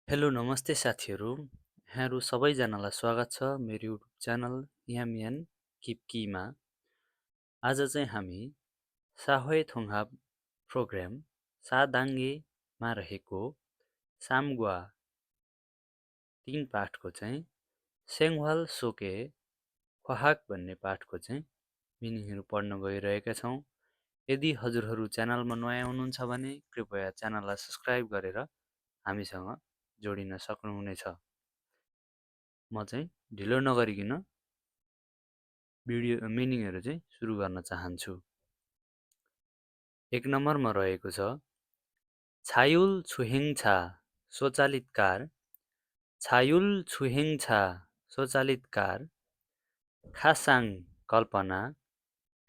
Hello नमस्ते साथीहरू। यहाँहरू सबैजनालाई स्वागत छ मेरो युट्युब च्यानल यामियान किपकीमा। आज चाहिँ हामी साहोय थोङ्हाब प्रोग्राम सादाङ्गेमा रहेको सामगुवा 3 पाठको चाहिँ सेङ्वाल सोके ख्वाहाक भन्ने पाठको चाहिँ मिनिङहरू पढ्न गइरहेका छौँ। यदि हजुरहरू च्यानलमा नयाँ हुनुहुन्छ भने कृपया च्यानललाई सब्स्क्राइब गरेर हामीसँग जोडिन सक्नुहुनेछ। म चाहिँ ढिलो नगरिकन भिडियो मिनिङहरू चाहिँ सुरु गर्न चाहन्छु। 1 नम्बरमा रहेको छ छायुल छुहेङछा स्वचालित कार। छायुल छुहेङछा स्वचालित कार। खासाङ कल्पना।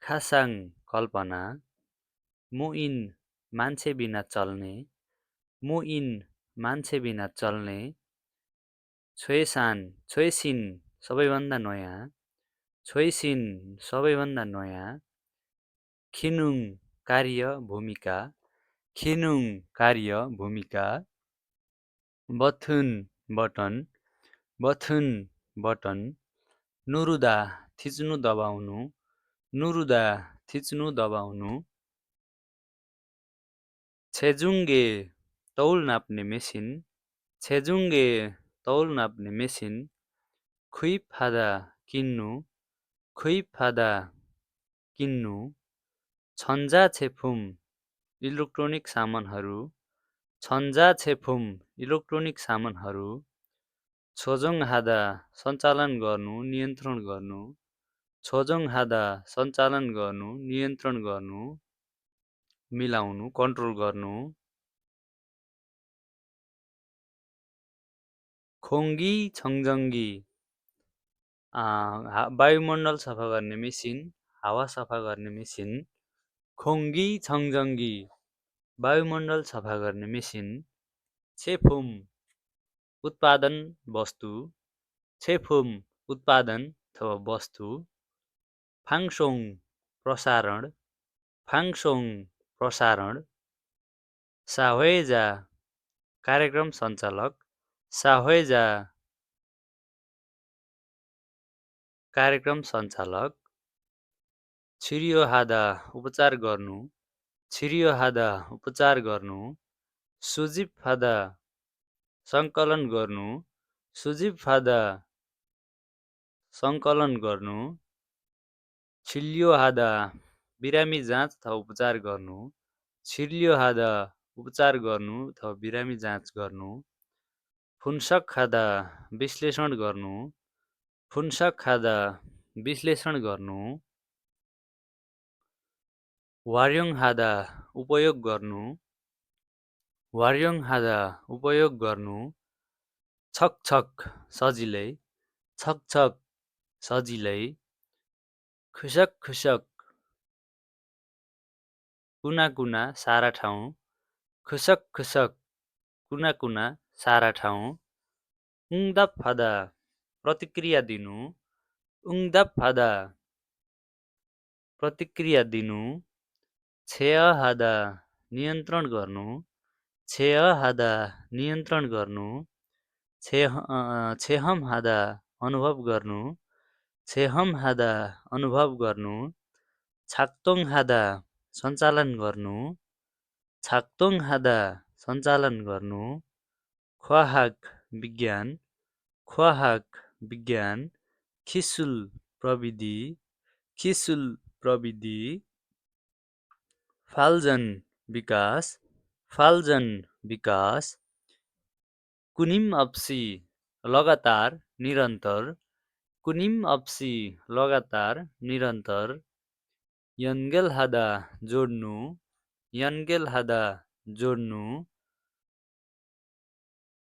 खासाङ कल्पना। मुइन मान्छे बिना चल्ने। मुइन मान्छे बिना चल्ने। छोएसान छोएसिन सबैभन्दा नयाँ। छोएसिन सबैभन्दा नयाँ। खिनुङ कार्य भूमिका। खिनुङ कार्य भूमिका। बथुन बटन। बथुन बटन। नुरुदा थिच्नु दबाउनु। नुरुदा थिच्नु दबाउनु। छेजुङ्गे तौल नाप्ने मेसिन। छेजुङ्गे तौल नाप्ने मेसिन। खुइफादा किन्नु। खुइफादा किन्नु। छन्जा छेफुम इलेक्ट्रोनिक सामानहरू। छन्जा छेफुम इलेक्ट्रोनिक सामानहरू। छोजोङ हादा सञ्चालन गर्नु नियन्त्रण गर्नु। छोजोङ हादा सञ्चालन गर्नु नियन्त्रण गर्नु। मिलाउनु कन्ट्रोल गर्नु। खोङ्गी छङजङ्गी वायुमण्डल सफा गर्ने मेसिन। हावा सफा गर्ने मेसिन। खोङ्गी छङजङ्गी वायुमण्डल सफा गर्ने मेसिन। छेफुम उत्पादन वस्तु। छेफुम उत्पादन अथवा वस्तु। फाङसोङ प्रसारण। फाङसोङ प्रसारण। साह्वेजा कार्यक्रम सञ्चालक। साह्वेजा कार्यक्रम सञ्चालक। छिरियोहादा उपचार गर्नु। छिरियोहादा उपचार गर्नु। सुजिबफादा सङ्कलन गर्नु। सुजिबफादा सङ्कलन गर्नु। छिल्योहादा बिरामी जाँच अथवा उपचार गर्नु। छिल्योहादा उपचार गर्नु अथवा बिरामी जाँच गर्नु। फुन्सक खादा विश्लेषण गर्नु। फुन्सक खादा विश्लेषण गर्नु। वार्योङ हादा उपयोग गर्नु। वार्योङ हादा उपयोग गर्नु। छकछक सजिलै। छकछक सजिलै। खुसक खुसक कुना कुना सारा ठाउँ। खुसक खुसक कुना कुना सारा ठाउँ। उङदाप फादा प्रतिक्रिया दिनु। उङदाप फादा प्रतिक्रिया दिनु। छेय हादा नियन्त्रण गर्नु। छेय हादा नियन्त्रण गर्नु। छेहम हादा अनुभव गर्नु। छेहम हादा अनुभव गर्नु। छाक्तोङ हादा सञ्चालन गर्नु। छाक्तोङ हादा सञ्चालन गर्नु। ख्वाहाक विज्ञान। ख्वाहाक विज्ञान। खिसुल प्रविधि। खिसुल प्रविधि। फाल्जन विकास। फाल्जन विकास। कुनिम अप्सी लगातार निरन्तर। कुनिम अप्सी लगातार निरन्तर। यन्गेल हादा जोड्नु। यन्गेल हादा जोड्नु।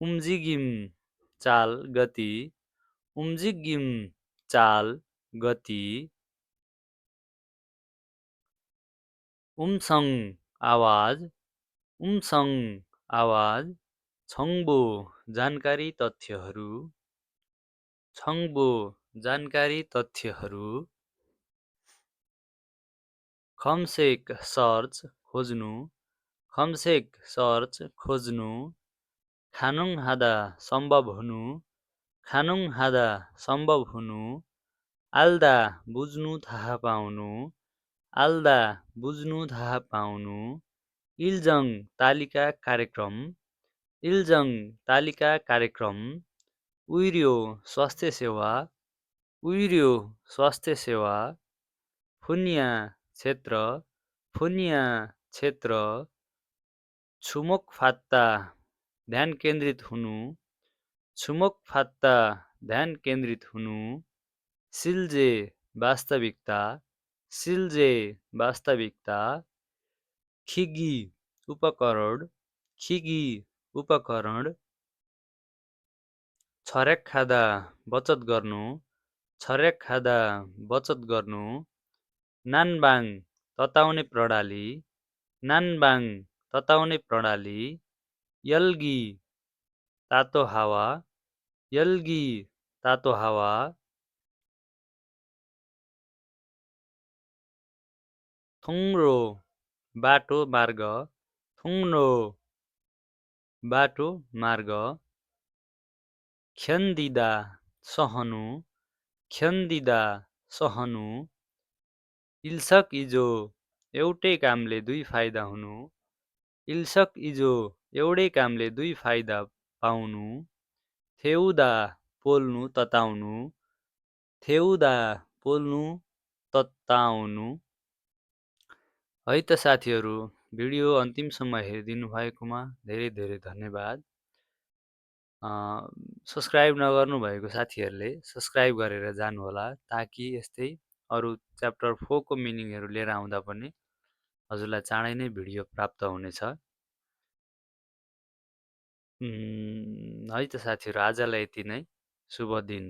उम्जिगिम चाल गति। उम्जिगिम चाल गति। उम्सङ आवाज। उम्सङ आवाज। छङ्बो जानकारी तथ्यहरू। छङ्बो जानकारी तथ्यहरू। खम्सेक सर्च खोज्नु। खम्सेक सर्च खोज्नु। खानुङ हादा सम्भव हुनु, खानुङ हादा सम्भव हुनु, आल्दा बुझ्नु थाहा पाउनु, आल्दा बुझ्नु थाहा पाउनु, इल्जङ तालिका कार्यक्रम, इल्जङ तालिका कार्यक्रम, उइर्यो स्वास्थ्य सेवा, उइर्यो स्वास्थ्य सेवा, फुन्या क्षेत्र, फुन्या क्षेत्र, छुमोक फात्ता ध्यान केन्द्रित हुनु, छुमोक फात्ता ध्यान केन्द्रित हुनु, सिल्जे वास्तविकता, सिल्जे वास्तविकता, खिगी उपकरण, खिगी उपकरण, छर्याक खाँदा बचत गर्नु, छर्याक खाँदा बचत गर्नु, नानबाङ तताउने प्रणाली, नानबाङ तताउने प्रणाली, यल्गी तातो हावा, यल्गी तातो हावा, थुङ्रो बाटो मार्ग, थुङ्रो बाटो मार्ग, ख्यान्दिदा सहनु, ख्यान्दिदा सहनु, इल्सक इजो एउटै कामले दुई फाइदा हुनु, इल्सक इजो एउटै कामले दुई फाइदा पाउनु, थेउदा पोल्नु तताउनु, थेउदा पोल्नु तताउनु। है त साथीहरू, भिडियो अन्तिमसम्म हेरिदिनु भएकोमा धेरै धेरै धन्यवाद। सब्सक्राइब नगर्नु भएको साथीहरूले सब्सक्राइब गरेर जानुहोला, ताकि यस्तै अरू च्याप्टर 4 को मिनिङहरू लिएर आउँदा पनि हजुरलाई चाँडै नै भिडियो प्राप्त हुनेछ। है त साथीहरू, आजलाई यति नै। शुभ दिन।